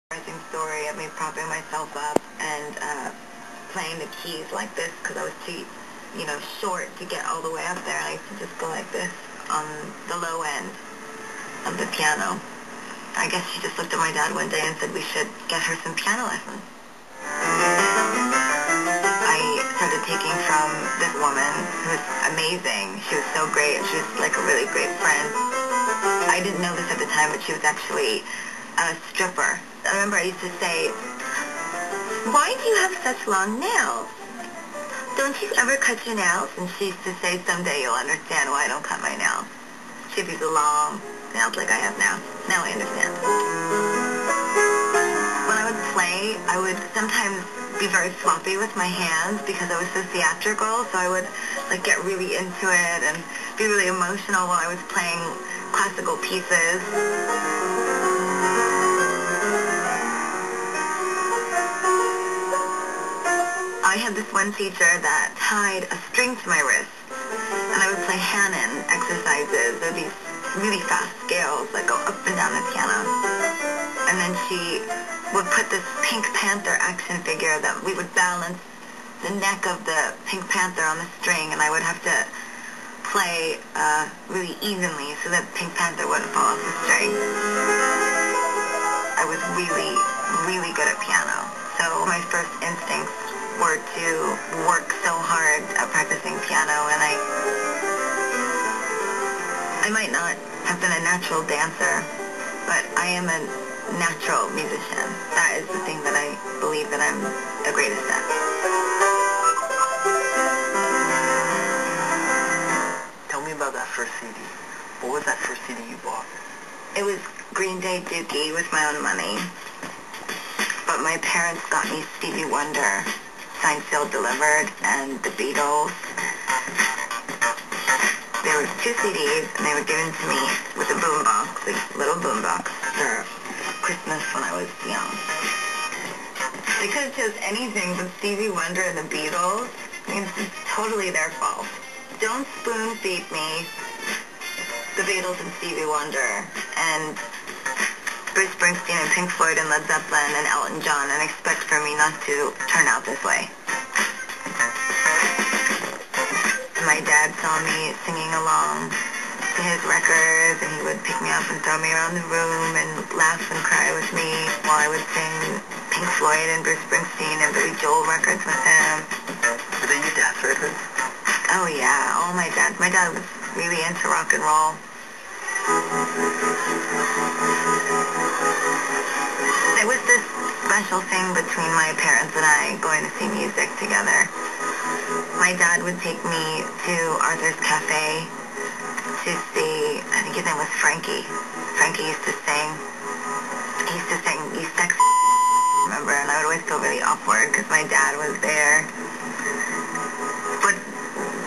embarrassing story of me propping myself up and playing the keys like this because I was too, short to get all the way up there. I used to just go like this on the low end of the piano. I guess she just looked at my dad one day and said we should get her some piano lessons. I started taking from this woman who was amazing. She was so great. She was like a really great friend. I didn't know this at the time, but she was actually a stripper. I remember I used to say, "Why do you have such long nails? Don't you ever cut your nails?" And she used to say, "Someday you'll understand why I don't cut my nails." She had these long nails like I have now. Now I understand. When I would play, I would sometimes be very sloppy with my hands because I was so theatrical, so I would get really into it and be really emotional while I was playing classical pieces. I had this one teacher that tied a string to my wrist, and I would play Hanon exercises. There would be really fast scales that go up and down the piano. And then she would put this Pink Panther action figure that we would balance the neck of the Pink Panther on the string, and I would have to play really evenly so that Pink Panther wouldn't fall off the string. I was really, really good at piano. So my first instincts were to work so hard at practicing piano, and I might not have been a natural dancer, but I am a natural musician. That is the thing that I believe that I'm the greatest at. Tell me about that first CD. What was that first CD you bought? It was Green Day Dookie with my own money. But my parents got me Stevie Wonder, Signed, Sealed, Delivered, and the Beatles. There were 2 CDs, and they were given to me with a boombox, a little boombox, for Christmas when I was young. They could have chose anything but Stevie Wonder and the Beatles. I mean, it's totally their fault. Don't spoon feed me the Beatles and Stevie Wonder and Bruce Springsteen and Pink Floyd and Led Zeppelin and Elton John and expect for me not to turn out this way. My dad saw me singing along to his records, and he would pick me up and throw me around the room and laugh and cry with me while I would sing Pink Floyd and Bruce Springsteen and Billy Joel records with him. Were they your dad's records? Oh yeah, all my dad. My dad was really into rock and roll. There was this special thing between my parents and I going to see music together. My dad would take me to Arthur's Cafe to see, I think his name was Frankie. Frankie used to sing, "You Sexy," remember, and I would always feel really awkward because my dad was there. But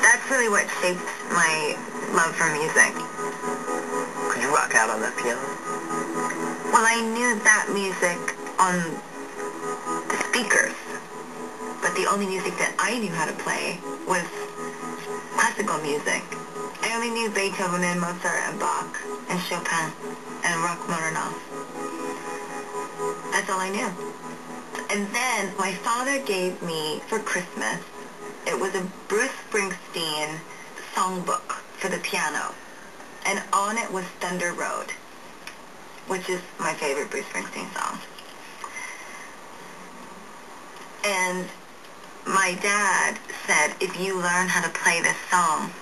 that's really what shaped my love for music. Could you rock out on that piano? Well, I knew that music on the speakers, but the only music that I knew how to play was classical music. I only knew Beethoven and Mozart and Bach and Chopin and Rachmaninoff. That's all I knew. And then my father gave me for Christmas, it was a Bruce Springsteen songbook for the piano. And on it was Thunder Road, which is my favorite Bruce Springsteen song. And my dad said, if you learn how to play this song,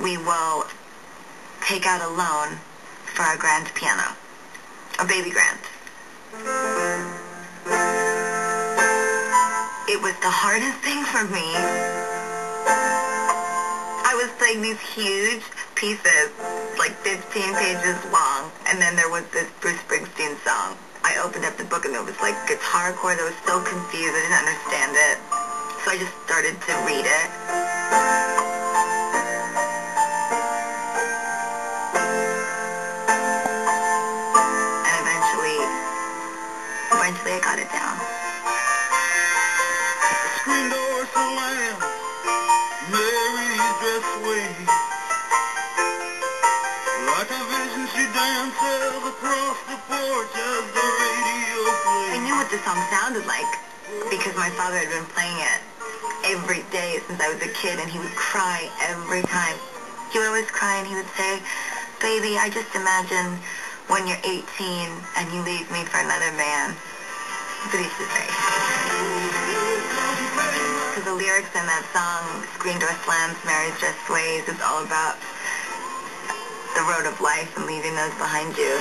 we will take out a loan for our grand piano, a baby grand. It was the hardest thing for me. I was playing these huge pieces, like 15 pages long, and then there was this Bruce Springsteen song. I opened up the book and it was like guitar chords. I was so confused, I didn't understand it. So I just started to read it. And eventually I got it down. Screen door slam, Mary's dress wave. Like a vision she dances across the porch as the radio the song sounded like, because my father had been playing it every day since I was a kid, and he would cry every time. He would always cry, and he would say, "Baby, I just imagine when you're 18 and you leave me for another man." That's what he used to say. So the lyrics in that song, "Screen door slams, marriage just ways," is all about the road of life and leaving those behind you.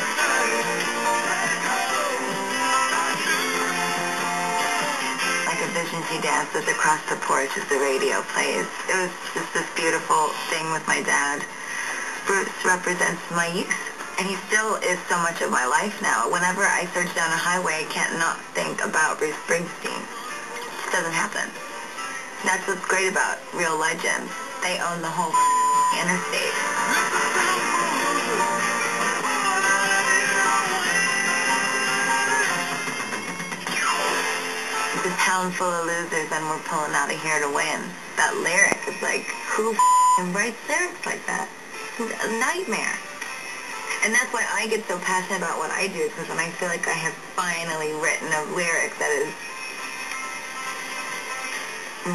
Like a vision she dances across the porch as the radio plays. It was just this beautiful thing with my dad. Bruce represents my youth, and he still is so much of my life now. Whenever I search down a highway, I can't not think about Bruce Springsteen. It just doesn't happen. That's what's great about real legends. They own the whole interstate. It's a town full of losers, and we're pulling out of here to win. That lyric is like, who writes lyrics like that? It's a nightmare. And that's why I get so passionate about what I do, because when I feel like I have finally written a lyric that is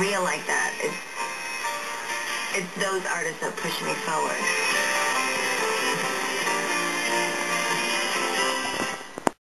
real like that, it's those artists that push me forward.